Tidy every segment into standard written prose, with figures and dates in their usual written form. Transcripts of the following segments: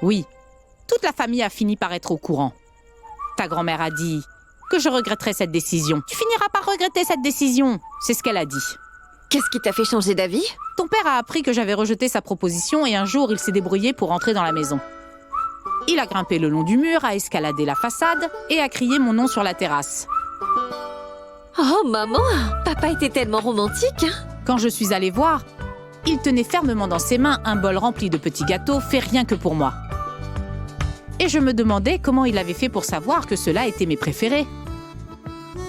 Oui, toute la famille a fini par être au courant. Ta grand-mère a dit que je regretterais cette décision. Tu finiras par regretter cette décision, c'est ce qu'elle a dit. Qu'est-ce qui t'a fait changer d'avis? Ton père a appris que j'avais rejeté sa proposition et un jour, il s'est débrouillé pour entrer dans la maison. Il a grimpé le long du mur, a escaladé la façade et a crié mon nom sur la terrasse. Oh, maman! Papa était tellement romantique, hein? Quand je suis allée voir, il tenait fermement dans ses mains un bol rempli de petits gâteaux faits rien que pour moi. Et je me demandais comment il avait fait pour savoir que ceux-là étaient mes préférés.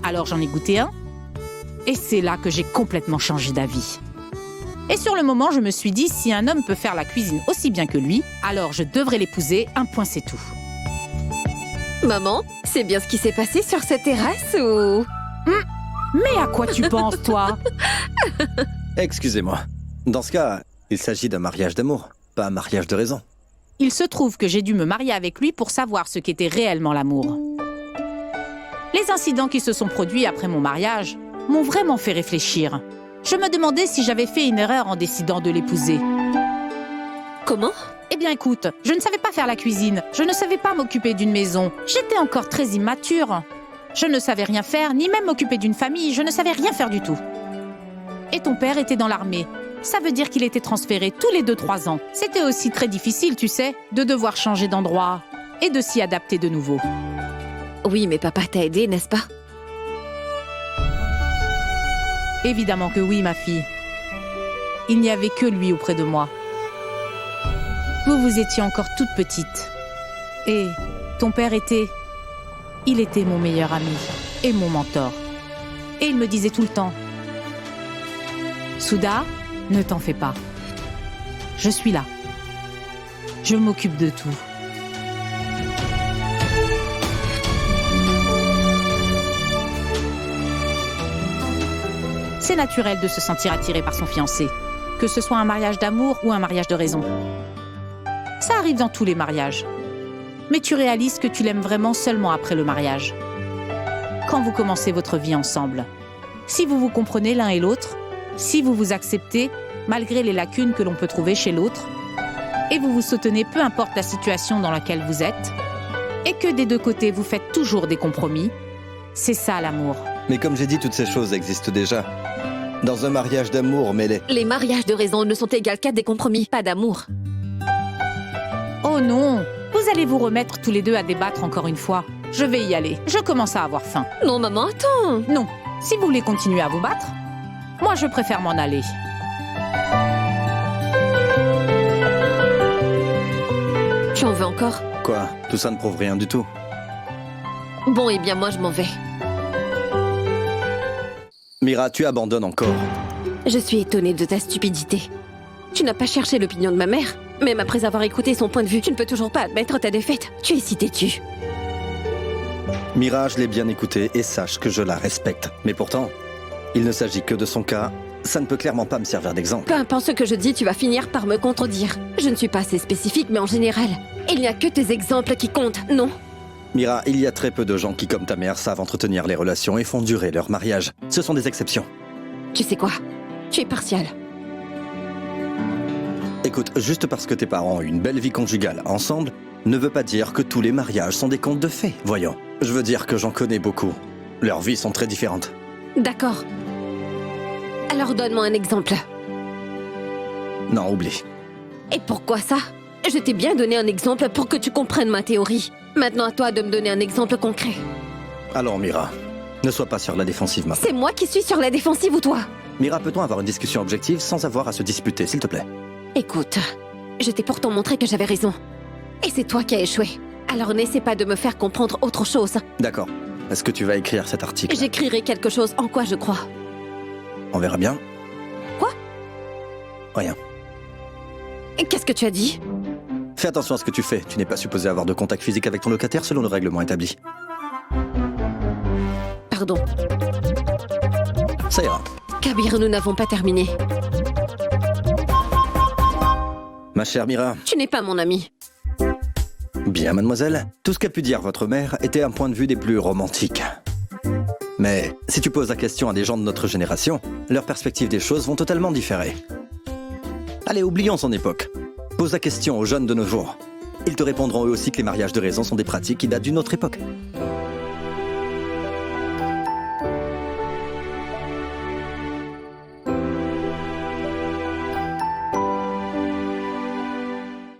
Alors j'en ai goûté un, et c'est là que j'ai complètement changé d'avis. Et sur le moment, je me suis dit, si un homme peut faire la cuisine aussi bien que lui, alors je devrais l'épouser, un point c'est tout. Maman, c'est bien ce qui s'est passé sur cette terrasse ou... Mais à quoi tu penses, toi? Excusez-moi. Dans ce cas, il s'agit d'un mariage d'amour, pas un mariage de raison. Il se trouve que j'ai dû me marier avec lui pour savoir ce qu'était réellement l'amour. Les incidents qui se sont produits après mon mariage m'ont vraiment fait réfléchir. Je me demandais si j'avais fait une erreur en décidant de l'épouser. Comment? Eh bien écoute, je ne savais pas faire la cuisine, je ne savais pas m'occuper d'une maison, j'étais encore très immature. Je ne savais rien faire, ni même m'occuper d'une famille, je ne savais rien faire du tout. Et ton père était dans l'armée. Ça veut dire qu'il était transféré tous les 2-3 ans. C'était aussi très difficile, tu sais, de devoir changer d'endroit et de s'y adapter de nouveau. Oui, mais papa t'a aidé, n'est-ce pas? Évidemment que oui, ma fille. Il n'y avait que lui auprès de moi. Vous étiez encore toute petite. Et ton père était... Il était mon meilleur ami et mon mentor. Et il me disait tout le temps... Souda, ne t'en fais pas. Je suis là. Je m'occupe de tout. C'est naturel de se sentir attiré par son fiancé, que ce soit un mariage d'amour ou un mariage de raison. Ça arrive dans tous les mariages. Mais tu réalises que tu l'aimes vraiment seulement après le mariage. Quand vous commencez votre vie ensemble. Si vous vous comprenez l'un et l'autre, si vous vous acceptez, malgré les lacunes que l'on peut trouver chez l'autre, et vous vous soutenez peu importe la situation dans laquelle vous êtes, et que des deux côtés vous faites toujours des compromis, c'est ça l'amour. Mais comme j'ai dit, toutes ces choses existent déjà. Dans un mariage d'amour, mais Les mariages de raison ne sont égales qu'à des compromis, pas d'amour. Oh non! Vous allez vous remettre tous les deux à débattre encore une fois. Je vais y aller. Je commence à avoir faim. Non, maman, attends. Non, si vous voulez continuer à vous battre, moi je préfère m'en aller. Tu en veux encore? quoi? Tout ça ne prouve rien du tout. Bon, eh bien, moi, je m'en vais. Mira, tu abandonnes encore. Je suis étonnée de ta stupidité. Tu n'as pas cherché l'opinion de ma mère. Même après avoir écouté son point de vue, tu ne peux toujours pas admettre ta défaite. Tu es si têtue. Mira, je l'ai bien écoutée et sache que je la respecte. Mais pourtant, il ne s'agit que de son cas. Ça ne peut clairement pas me servir d'exemple. Peu importe ce que je dis, tu vas finir par me contredire. Je ne suis pas assez spécifique, mais en général, il n'y a que tes exemples qui comptent, non? Mira, il y a très peu de gens qui, comme ta mère, savent entretenir les relations et font durer leur mariage. Ce sont des exceptions. Tu sais quoi? Tu es partial. Écoute, juste parce que tes parents ont une belle vie conjugale ensemble, ne veut pas dire que tous les mariages sont des contes de fées. Voyons, je veux dire que j'en connais beaucoup. Leurs vies sont très différentes. D'accord. Alors donne-moi un exemple. Non, oublie. Et pourquoi ça? Je t'ai bien donné un exemple pour que tu comprennes ma théorie. Maintenant à toi de me donner un exemple concret. Alors Mira, ne sois pas sur la défensive maintenant. C'est moi qui suis sur la défensive ou toi? Mira, peut-on avoir une discussion objective sans avoir à se disputer, s'il te plaît? Écoute, je t'ai pourtant montré que j'avais raison. Et c'est toi qui as échoué. Alors n'essaie pas de me faire comprendre autre chose. D'accord. Est-ce que tu vas écrire cet article? J'écrirai quelque chose en quoi je crois. On verra bien. Quoi? Rien. Et qu'est-ce que tu as dit? Fais attention à ce que tu fais. Tu n'es pas supposé avoir de contact physique avec ton locataire selon le règlement établi. Pardon. Ça ira. Kabir, nous n'avons pas terminé. Ma chère Mira. Tu n'es pas mon ami. Bien, mademoiselle. Tout ce qu'a pu dire votre mère était un point de vue des plus romantiques. Mais si tu poses la question à des gens de notre génération, leur perspective des choses vont totalement différer. Allez, oublions son époque. Pose la question aux jeunes de nos jours. Ils te répondront eux aussi que les mariages de raison sont des pratiques qui datent d'une autre époque.